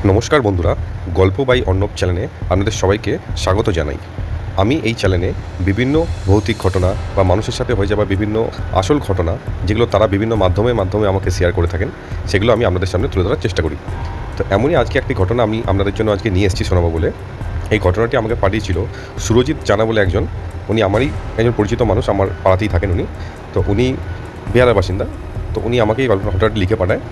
নমস্কার বন্ধুরা, গল্প বাই অর্ণব চ্যানেলে আপনাদের সবাইকে স্বাগত জানাই। আমি এই চ্যানেলে বিভিন্ন ভৌতিক ঘটনা বা মানুষের সাথে হয়ে যাওয়া বিভিন্ন আসল ঘটনা, যেগুলো তারা বিভিন্ন মাধ্যমে আমাকে শেয়ার করে থাকেন, সেগুলো আমি আপনাদের সামনে তুলে ধরার চেষ্টা করি। তো এমনই আজকে একটি ঘটনা আমি আপনাদের জন্য আজকে নিয়ে এসেছি শোনাবো বলে। এই ঘটনাটি আমাকে পাঠিয়েছিল সুরজিৎ জানা বলে একজন। উনি আমারই একজন পরিচিত মানুষ, আমার পাড়াতেই থাকেন উনি। তো উনি বিহারের বাসিন্দা। তো উনি আমাকে এই ঘটনাটি লিখে পাঠায়।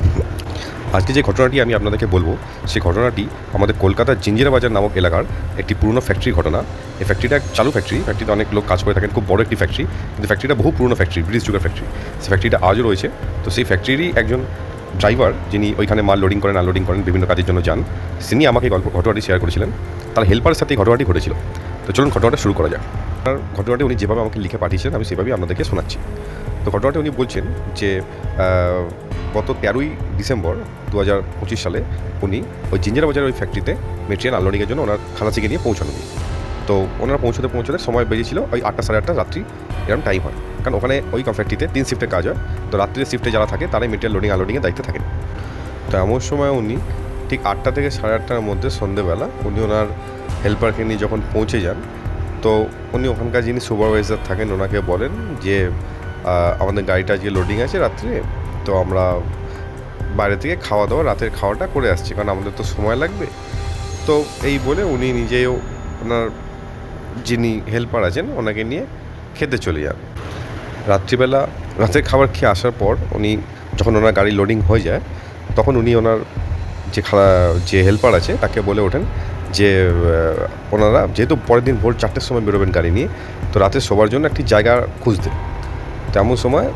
আজকে যে ঘটনাটি আমি আপনাদেরকে বলবো, সেই ঘটনাটি আমাদের কলকাতার জিঞ্জিরা বাজার নামক এলাকার একটি পুরনো ফ্যাক্টরির ঘটনা। এই ফ্যাক্টরিটা চালু ফ্যাক্টরি, ফ্যাক্টরিতে অনেক লোক কাজ করে থাকেন, খুব বড় একটি ফ্যাক্টরি। কিন্তু ফ্যাক্টরিটা বহু পুরনো ফ্যাক্টরি, ব্রিটিশ যুগের ফ্যাক্টরি। সেই ফ্যাক্টরিটা আজও রয়েছে। তো সেই ফ্যাক্টরিরই একজন ড্রাইভার, যিনি ওইখানে মাল লোডিং করেন আনলোডিং করেন, বিভিন্ন কাজের জন্য যান, তিনি আমাকে ঘটনাটি শেয়ার করেছিলেন। তার হেল্পারের সাথে এই ঘটনাটি ঘটেছিল। তো চলুন ঘটনাটা শুরু করা যাক। ঘটনাটি উনি যেভাবে আমাকে লিখে পাঠিয়েছেন আমি সেভাবেই আপনাদেরকে শোনাচ্ছি। তো ঘটনাটি উনি বলছেন যে গত 13ই ডিসেম্বর 2025 সালে উনি ওই জিঞ্জিরা বাজারের ওই ফ্যাক্টরিতে মেটেরিয়াল আনলোডিংয়ের জন্য ওনার খালাসিকে নিয়ে পৌঁছানো। তো ওনারা পৌঁছতে সময় বেরিয়েছিল ওই 8টা সাড়ে 8টা রাত্রি এরকম টাইম হয়। কারণ ওখানে ওই ফ্যাক্টরিতে 3 শিফটের কাজ হয়। তো রাত্রির শিফটে যারা থাকে তারাই মেটেরিয়াল লোডিং আনলোডিংয়ের দায়িত্বে থাকেন। তো এমন সময় উনি ঠিক 8টা থেকে সাড়ে 8টার মধ্যে সন্ধেবেলা উনি ওনার হেল্পারকে নিয়ে যখন পৌঁছে যান, তো উনি ওখানকার যিনি সুপারভাইজার থাকেন ওনাকে বলেন যে আমাদের গাড়িটা আজকে লোডিং আছে রাত্রে, তো আমরা বাইরে থেকে খাওয়া দাওয়া রাতের খাওয়াটা করে আসছি, কারণ আমাদের তো সময় লাগবে। তো এই বলে উনি নিজেও ওনার যিনি হেল্পার আছেন ওনাকে নিয়ে খেতে চলে যান। রাত্রিবেলা রাতের খাবার খেয়ে আসার পর উনি যখন ওনার গাড়ি লোডিং হয়ে যায়, তখন উনি ওনার যে হেল্পার আছে তাকে বলে ওঠেন যে ওনারা যেহেতু পরের দিন ভোর 4টের সময় বেরোবেন গাড়ি নিয়ে, তো রাতে শোবার জন্য একটি জায়গা খুঁজতে। তেমন সময়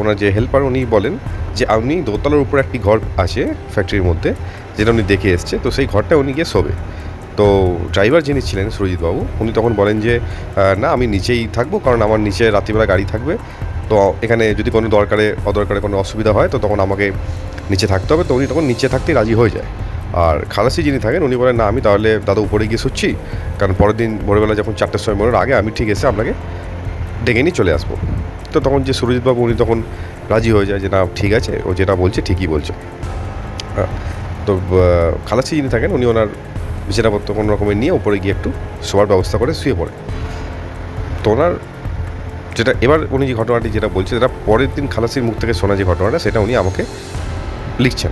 ওনার যে হেল্পার উনি বলেন যে আপনি দোতলার উপরে একটি ঘর আছে ফ্যাক্টরির মধ্যে, যেটা উনি দেখে এসছে, তো সেই ঘরটা উনি গিয়ে শোবে। তো ড্রাইভার যিনি ছিলেন সুরজিৎবাবু, উনি তখন বলেন যে না, আমি নিচেই থাকবো, কারণ আমার নিচে রাত্রিবেলা গাড়ি থাকবে। তো এখানে যদি কোনো অদরকারে কোনো অসুবিধা হয় তো তখন আমাকে নিচে থাকতে হবে। তো উনি তখন নিচে থাকতেই রাজি হয়ে যায়। আর খালাসি যিনি থাকেন উনি বলেন, না, আমি তাহলে দাদা উপরে গিয়ে শুচ্ছি, কারণ পরের দিন ভোরবেলা যখন 4টের সময় মনের আগে আমি ঠিক এসে আপনাকে ডেকে নিয়ে চলে আসবো। তো তখন যে সুরজিৎবাবু উনি তখন রাজি হয়ে যায় যে না, ঠিক আছে, ও যেটা বলছে ঠিকই বলছে। তো খালাসি যিনি থাকেন উনি ওনার বিছানাপত্র কোনো রকমের নিয়ে উপরে গিয়ে একটু শোয়ার ব্যবস্থা করে শুয়ে পড়ে। তো ওনার যেটা এবার উনি যে ঘটনাটি যেটা বলছে, যেটা পরের দিন খালাসির মুখ থেকে শোনা যে ঘটনাটা, সেটা উনি আমাকে লিখছেন।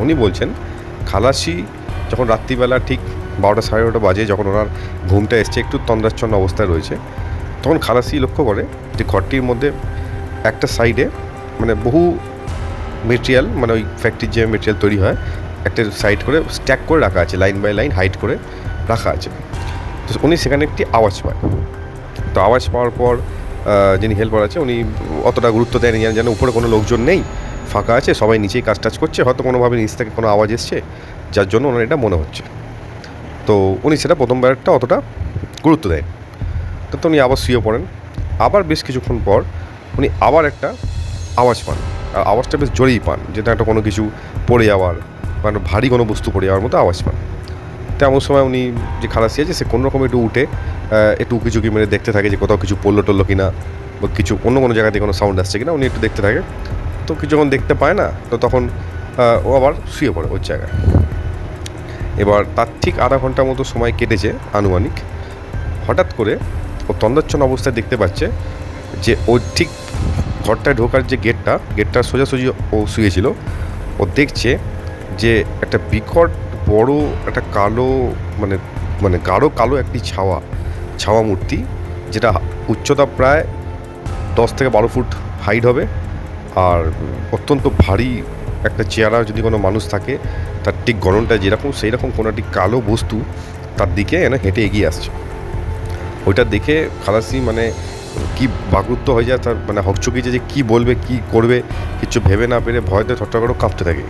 উনি বলছেন খালাসি যখন রাত্রিবেলা ঠিক 12টা সাড়ে 12টা বাজে, যখন ওনার ঘুমটা এসছে, একটু তন্দ্রাচ্ছন্ন অবস্থায় রয়েছে, তখন খালাসি লক্ষ্য করে যে ঘরটির মধ্যে একটা সাইডে মানে বহু মেটেরিয়াল, মানে ওই ফ্যাক্টরির যে মেটেরিয়াল তৈরি হয়, একটা সাইড করে স্ট্যাক করে রাখা আছে, লাইন বাই লাইন হাইট করে রাখা আছে। তো উনি সেখানে একটি আওয়াজ পায়। তো আওয়াজ পাওয়ার পর যিনি হেল্পার আছে উনি অতটা গুরুত্ব দেয়নি, যেন উপরে কোনো লোকজন নেই, ফাঁকা আছে, সবাই নিচেই কাজ টাজ করছে, হয়তো কোনোভাবে নিচ থেকে কোনো আওয়াজ এসছে, যার জন্য ওনার এটা মনে হচ্ছে। তো উনি সেটা প্রথমবারটা অতটা গুরুত্ব দেয়। তো উনি আবার শুয়ে পড়েন। আবার বেশ কিছুক্ষণ পর উনি আবার একটা আওয়াজ পান, আর আওয়াজটা বেশ জোরেই পান, যেটা একটা কোনো কিছু পড়ে যাওয়ার বা ভারী কোনো বস্তু পড়ে যাওয়ার মতো আওয়াজ পান। তেমন সময় উনি যে খালাসি আছে সে কোনো রকম একটু উঠে একটু উঁকি মেরে দেখতে থাকে যে কোথাও কিছু পড়লো টললো কিনা, বা কিছু অন্য কোনো জায়গা থেকে কোনো সাউন্ড আসছে কিনা, উনি একটু দেখতে থাকে। তো কিছু যখন দেখতে পায় না, তো তখন ও আবার শুয়ে পড়ে ওর জায়গায়। এবার তার ঠিক আধা ঘন্টার মতো সময় কেটেছে আনুমানিক। হঠাৎ করে ও তন্দ্রাচ্ছন্ন অবস্থায় দেখতে পাচ্ছে যে ও ঠিক ঘরটায় ঢোকার যে গেটটা সোজাসুজি ও শুয়েছিল, ও দেখছে যে একটা বিকট বড় একটা কালো মানে মানে গাঢ় কালো একটি ছাওয়া মূর্তি, যেটা উচ্চতা প্রায় 10 থেকে 12 ফুট হাইট হবে, আর অত্যন্ত ভারী একটা চেহারা। যদি কোনো মানুষ থাকে তার ঠিক গড়নটা যেরকম, সেই রকম কোনো একটি কালো বস্তু তার দিকে হেঁটে এগিয়ে আসছে। ওইটা দেখে খালাসি মানে কি বাকরুদ্ধ হয়ে যায়, তার মানে হকচকিয়েছে যে কী বলবে কী করবে, কিছু ভেবে না পেরে ভয়তে থরথর করে কাঁপতে থাকে।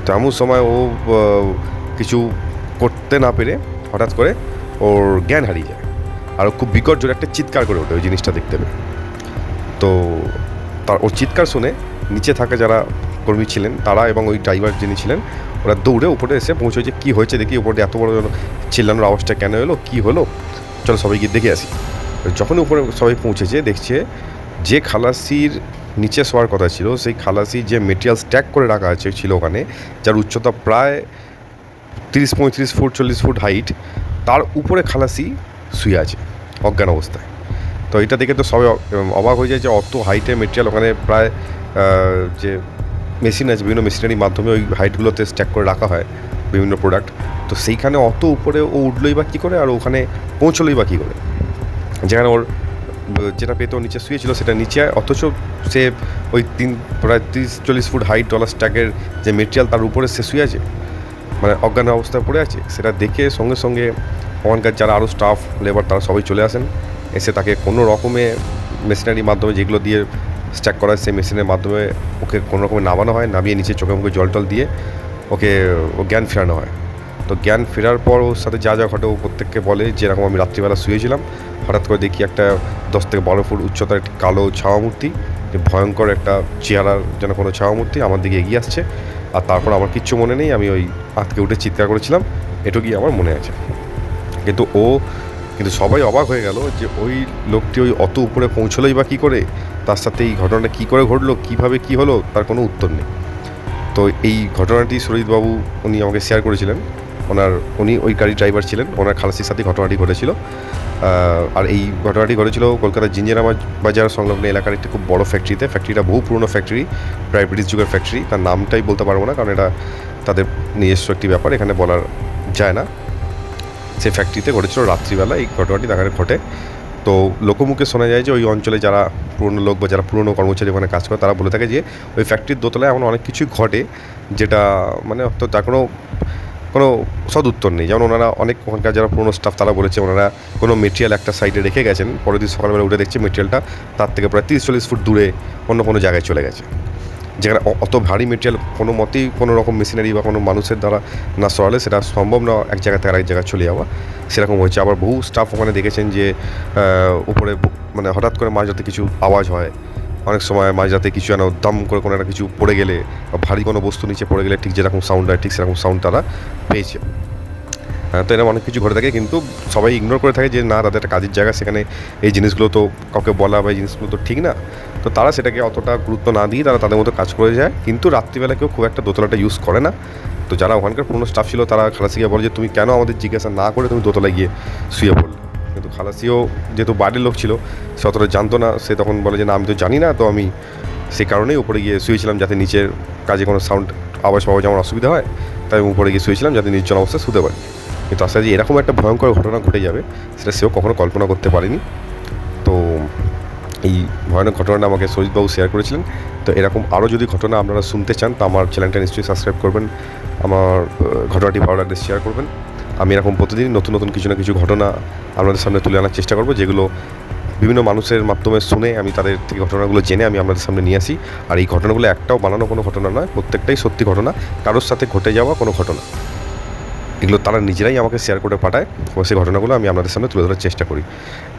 তো এমন সময় ও কিছু করতে না পেরে হঠাৎ করে ওর জ্ঞান হারিয়ে যায়, আর খুব বিকট জোরে একটা চিৎকার করে ওঠে ওই জিনিসটা দেখতে পেয়ে। তো ওর চিৎকার শুনে নিচে থাকা যারা কর্মী ছিলেন তারা এবং ওই ড্রাইভার যিনি ছিলেন, ওরা দৌড়ে উপরে এসে পৌঁছে যে কী হয়েছে দেখি, উপরে এত বড় চিল্লানোর আওয়াজটা কেন এলো, কী হলো, চলো সবাই গিয়ে দেখে আসি। যখন উপরে সবাই পৌঁছেছে, দেখছে যে খালাসির নিচে শোয়ার কথা ছিল, সেই খালাসি যে মেটেরিয়াল স্ট্যাক করে রাখা ছিল ওখানে, যার উচ্চতা প্রায় 30-35 ফুট 40 ফুট হাইট, তার উপরে খালাসি শুয়ে আছে অজ্ঞান অবস্থায়। তো এটা দেখে তো সবাই অবাক হয়ে যায় যে অত হাইটের মেটেরিয়াল ওখানে প্রায় যে মেশিন আছে, বিভিন্ন মেশিনারির মাধ্যমে ওই হাইটগুলোতে স্ট্যাক করে রাখা হয় বিভিন্ন প্রোডাক্ট। তো সেইখানে অত উপরে ও উঠলোই বা কী করে, আর ওখানে পৌঁছলোই বা কী করে, যেখানে ওর যেটা পেতে নিচে শুয়েছিল সেটা নিচে, অথচ সে ওই প্রায় 30-40 ফুট হাইট ডলার স্ট্যাকের যে মেটেরিয়াল তার উপরে সে শুয়ে আছে, মানে অজ্ঞান অবস্থায় পড়ে আছে। সেটা দেখে সঙ্গে সঙ্গে ওখানকার যারা আরও স্টাফ লেবার তারা সবাই চলে আসেন, এসে তাকে কোনো রকমে মেশিনারির মাধ্যমে যেগুলো দিয়ে স্ট্যাক করা হয় সেই মেশিনের মাধ্যমে ওকে কোনো রকমে নামানো হয়, নামিয়ে নিচে চোখে মুখে জল টল দিয়ে ওকে জ্ঞান ফেরানো হয়। তো জ্ঞান ফেরার পর ওর সাথে যা যা ঘটে ও প্রত্যেককে বলে যেরকম আমি রাত্রিবেলা শুয়েছিলাম, হঠাৎ করে দেখি একটা 10-12 ফুট উচ্চতার একটি কালো ছাওয়া মূর্তি, ভয়ঙ্কর একটা চেহারার যেন কোনো ছাওয়া মূর্তি আমার দিকে এগিয়ে আসছে। আর তারপর আমার কিচ্ছু মনে নেই, আমি ওই আঁতকে উঠে চিৎকার করেছিলাম, এটুকুই আমার মনে আছে। কিন্তু সবাই অবাক হয়ে গেল যে ওই লোকটি ওই অত উপরে পৌঁছলোই বা কী করে, তার সাথে এই ঘটনাটা কী করে ঘটলো, কীভাবে কী হলো, তার কোনো উত্তর নেই। তো এই ঘটনাটি সুরজিৎবাবু উনি আমাকে শেয়ার করেছিলেন। উনি ওই গাড়ি ড্রাইভার ছিলেন, ওনার খালাসির সাথে ঘটনাটি ঘটেছিল। আর এই ঘটনাটি ঘটেছিল কলকাতার জিঞ্জিরা বাজার সংলগ্ন এলাকার একটি খুব বড় ফ্যাক্টরিতে। ফ্যাক্টরিটা বহু পুরনো ফ্যাক্টরি, প্রায় ব্রিটিশ যুগের ফ্যাক্টরি। তার নামটাই বলতে পারবো না, কারণ এটা তাদের নিজস্ব একটি ব্যাপার, এখানে বলার যায় না। সেই ফ্যাক্টরিতে ঘটেছিল রাত্রিবেলা এই ঘটনাটি দেখার ঘটে। তো লোকমুখে শোনা যায় যে ওই অঞ্চলে যারা পুরনো লোক বা যারা পুরনো কর্মচারী ওখানে কাজ করে তারা বলে থাকে যে ওই ফ্যাক্টরির দোতলায় এমন অনেক কিছুই ঘটে যেটা মানে তো তার কোনো সদ উত্তর নেই। যেমন ওনারা অনেক ওখানকার যারা পুরনো স্টাফ তারা বলেছে ওনারা কোনো মেটেরিয়াল একটা সাইডে রেখে গেছেন, পরের দিন সকালবেলা উঠে দেখছে মেটেরিয়ালটা তার থেকে প্রায় 30-40 ফুট দূরে অন্য কোনো জায়গায় চলে গেছে, যেখানে অত ভারী মেটেরিয়াল কোনো মতেই কোনো রকম মেশিনারি বা কোনো মানুষের দ্বারা না সরালে সেটা সম্ভব না এক জায়গা থেকে আরেক জায়গায় চলে যাওয়া। সেরকম হয়েছে। আবার বহু স্টাফ ওখানে দেখেছেন যে উপরে মানে হঠাৎ করে মাঝরাতে কিছু আওয়াজ হয়, অনেক সময় মাঝরাতে কিছু যেন দম করে কোনো একটা কিছু পড়ে গেলে বা ভারী কোনো বস্তু নিচে পড়ে গেলে ঠিক যেরকম সাউন্ড হয় ঠিক সেরকম সাউন্ড তারা পেয়েছে। তো এরকম অনেক কিছু ঘটে থাকে, কিন্তু সবাই ইগনোর করে থাকে যে না তাদের একটা কাজের জায়গা, সেখানে এই জিনিসগুলো তো কাউকে বলা বা এই জিনিসগুলো তো ঠিক না। তো তারা সেটাকে অতটা গুরুত্ব না দিয়ে তারা তাদের মতো কাজ করে যায়, কিন্তু রাত্রিবেলা কেউ খুব একটা দোতলাটা ইউজ করে না। তো যারা ওখানকার পুরনো স্টাফ ছিল তারা খালাসিকে বলে যে তুমি কেন আমাদের জিজ্ঞাসা না করে তুমি দোতলায় গিয়ে শুয়ে পড়লে। কিন্তু খালাসিও যেহেতু বাড়ির লোক ছিল সে অতটা জানতো না, সে তখন বলে যে না আমি তো জানি না, তো আমি সেই কারণেই উপরে গিয়ে শুয়েছিলাম যাতে নিচের কাজে কোনো সাউন্ড আওয়াজ পাওয়া যেমন অসুবিধা হয়, তাই আমি উপরে গিয়ে শুয়েছিলাম যাতে নির্জন অবস্থায় শুতে পারি। কিন্তু আসলে যে এরকম একটা ভয়ঙ্কর ঘটনা ঘটে যাবে সেটা সেও কখনো কল্পনা করতে পারেনি। তো এই ভয়ানক ঘটনাটা আমাকে সুরজিৎবাবু শেয়ার করেছিলেন। তো এরকম আরও যদি ঘটনা আপনারা শুনতে চান তো আমার চ্যানেলটা নিশ্চয়ই সাবস্ক্রাইব করবেন, আমার ঘটনাটি ভালো লাগলে শেয়ার করবেন। আমি এরকম প্রতিদিন নতুন নতুন কিছু না কিছু ঘটনা আপনাদের সামনে তুলে আনার চেষ্টা করব, যেগুলো বিভিন্ন মানুষের মাধ্যমে শুনে আমি তাদের থেকে ঘটনাগুলো জেনে আমি আপনাদের সামনে নিয়ে আসি। আর এই ঘটনাগুলো একটাও বানানো কোনো ঘটনা নয়, প্রত্যেকটাই সত্যি ঘটনা, কারোর সাথে ঘটে যাওয়া কোনো ঘটনা। এগুলো তারা নিজেরাই আমাকে শেয়ার করে পাঠায় এবং সেই ঘটনাগুলো আমি আপনাদের সামনে তুলে ধরার চেষ্টা করি।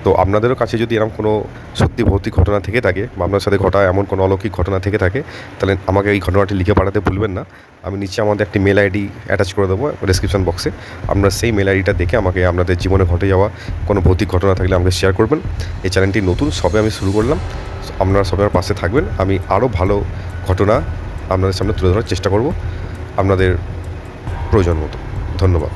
তো আপনাদেরও কাছে যদি এরকম কোনো সত্যি ভৌতিক ঘটনা থেকে থাকে বা আপনার সাথে ঘটা এমন কোনো অলৌকিক ঘটনা থেকে থাকে, তাহলে আমাকে এই ঘটনাটি লিখে পাঠাতে ভুলবেন না। আমি নিচে আমাদের একটি মেল আইডি অ্যাটাচ করে দেবো ডেসক্রিপশন বক্সে। আপনারা সেই মেল আইডিটা দেখে আমাকে আপনাদের জীবনে ঘটে যাওয়া কোনো ভৌতিক ঘটনা থাকলে আমাকে শেয়ার করবেন। এই চ্যানেলটি নতুন, সবে আমি শুরু করলাম, আপনারা সবাই আমার পাশে থাকবেন। আমি আরও ভালো ঘটনা আপনাদের সামনে তুলে ধরার চেষ্টা করব আপনাদের প্রয়োজন মতো। ধন্যবাদ।